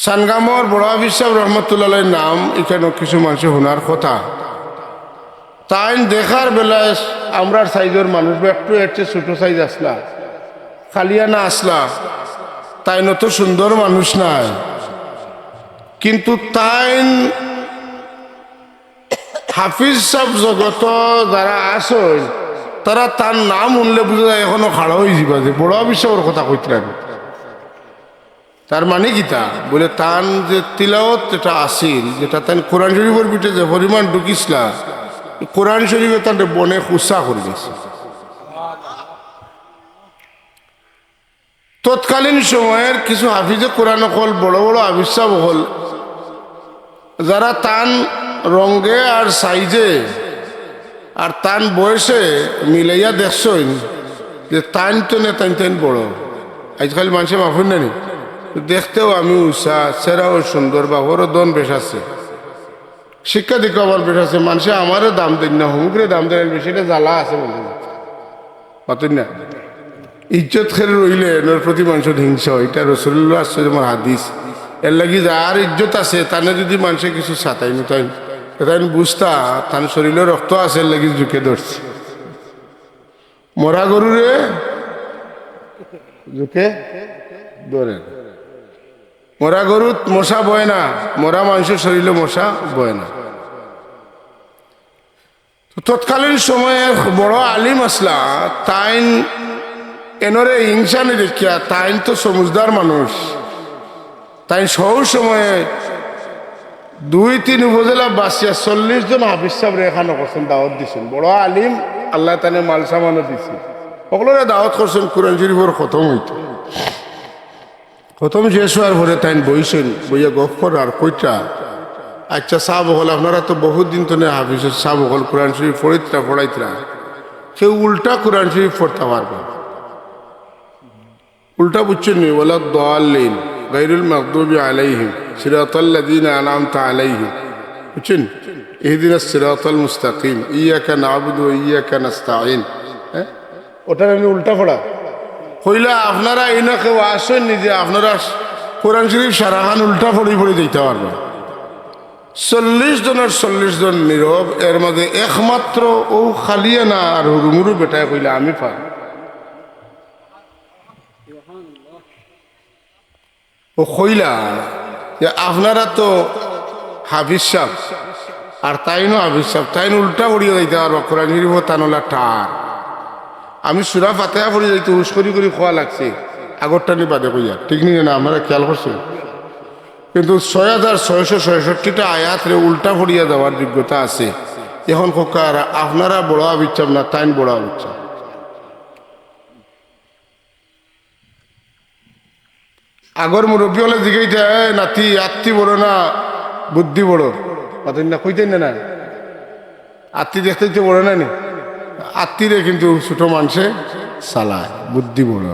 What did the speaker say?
সানগামর বড় হাফিজ সাহেব রহমতুল্লাহ নাম এখানে কিছু মানুষ শোনার কথা। তাই দেখার বেলায় আমরার সাইজের মানুষ একটু এর চেয়ে ছোটো সাইজ আসলা, খালিয়ানা আসলা, তাই নত সুন্দর মানুষ নাই, কিন্তু তাই হাফিজ সাহেব জগত যারা আসেন তারা তার নাম উনলে বুঝা যায় এখনো খাড়া হয়ে যাবা যে বড় হাফিজ সাহেবের কথা কইতেন। তার মানে কিতা বলে তান যে তিলাওয়াত যেটা আসিল, যেটা তাই কোরআন শরীফের পিঠে যে পরিমাণ ঢুকিসলা, কোরআন শরীফে তাদের বনে খুসা করে গেছে। তৎকালীন সময়ের কিছু হাফিজে কোরআন হল, বড় বড় হাফিজ সাহেব হল, যারা তান রঙ্গে আর সাইজে আর তান বয়সে মিলাইয়া দেখছেন যে তান তো নে তান তান বড়। আজকাল মানুষে মাফুন নানি দেখতেও আমি উষা সেরাও সুন্দর বা ওরও দন বেশ আছে, শিক্ষা দীক্ষা আমার বেশ আছে, মানুষে আমারও দাম দেন না, হুমুকরে দাম দেন বেশিটা জ্বালা আছে বলতে পাতুন না। ইজ্জত খেলে রইলে এর প্রতি মানুষের হিংসা, এটা রসুল্লাহ আসছে যেমন হাদিস। এর লাগি যার ইজ্জত আছে তানে যদি মানুষে কিছু সাতাই তাই তাই বুঝতা তার শরীরে রক্ত আছে, এর লাগি ঝুঁকে ধরছে। মরা গরুরে ঝুঁকে ধরে, মরা গরুত মশা বয় না, মরা মানুষের শরীরে মশা বয় না। তৎকালীন সময়ে বড় আলিম আসলা, তাইন এনরে হিংসা নি দেখিয়া, তাইন তো সমুজদার মানুষ, তাই সৌ সময়ে 2-3 উপজেলা বাসিয়া 40 জন হাফিজ সাহেব এখানে করছেন, দাওয়াত দিচ্ছেন। বড় আলিম আল্লাহ তানে মাল সামানো দিচ্ছে, সকলের দাওয়াত করছেন। কোরআন শরীফের খতম হইত, খতম শেষ হওয়ার পরে তাই বইছেন, বইয়া গফর আর কইটা আচ্ছা সাহ বকল আপনারা তো বহুত দিন তো নেই হাফিজের সাহ বকল কোরআন শরীফ পড়াইতরা, কেউ উল্টা কোরআন শরীফ পড়তে পারবে, উল্টা বুঝছেন নি, ওলা দাল্লিন গায়রুল মাগদুবি আলাইহিম সিরাতাল্লাযীনা আনআমতা আলাইহিম, বুঝছেন, ইহদিনাস সিরাতাল মুস্তাকিম ইয়াকা না'বুদু ওয়া ইয়াকা নাস্তাঈন। ওটা আমি উল্টা পড়া কইলা আপনারা এনে কেউ আসেন নি যে আপনারা কোরআন শরীফ সারাখান উল্টা পড়ি পড়ি দিতে পারবেন। 40 জনের 40 জন নীরব, এর মাঝে একমাত্র ও খালিয়ানা আর হুরুমুরু বেটায় কইলা আমি পার। ও কইলা যে আপনারা তো হাফিজ সাহেব আর তাইনও হাফিজ সাহেব, তাইন উল্টা পড়িয়ে দিতে পারবো কোরআন শরীফ তানলা টার। আমি সূরা ফাতিহা পড়ে যাইতে হুশ করি খোয়া লাগছে, আগরটা নি বাদে কইয়া ঠিক নি না, আপনারা খেয়াল করছেন, কিন্তু 6666টা আয়াত রে উল্টা পড়িয়া দেওয়ার যোগ্যতা আছে। এখন খোকার আপনারা বড় আবিচ্ছাব না, তাইন বড় আবিচ্ছাব। আগর মুরব্বী হলে জিগাইতে নাতি আত্মি বড় না বুদ্ধি বড়, না কইতেন না আত্মি দেখতে বড় না নি, আত্মিরে কিন্তু ছোট মানুষে চালায়, বুদ্ধি বড়।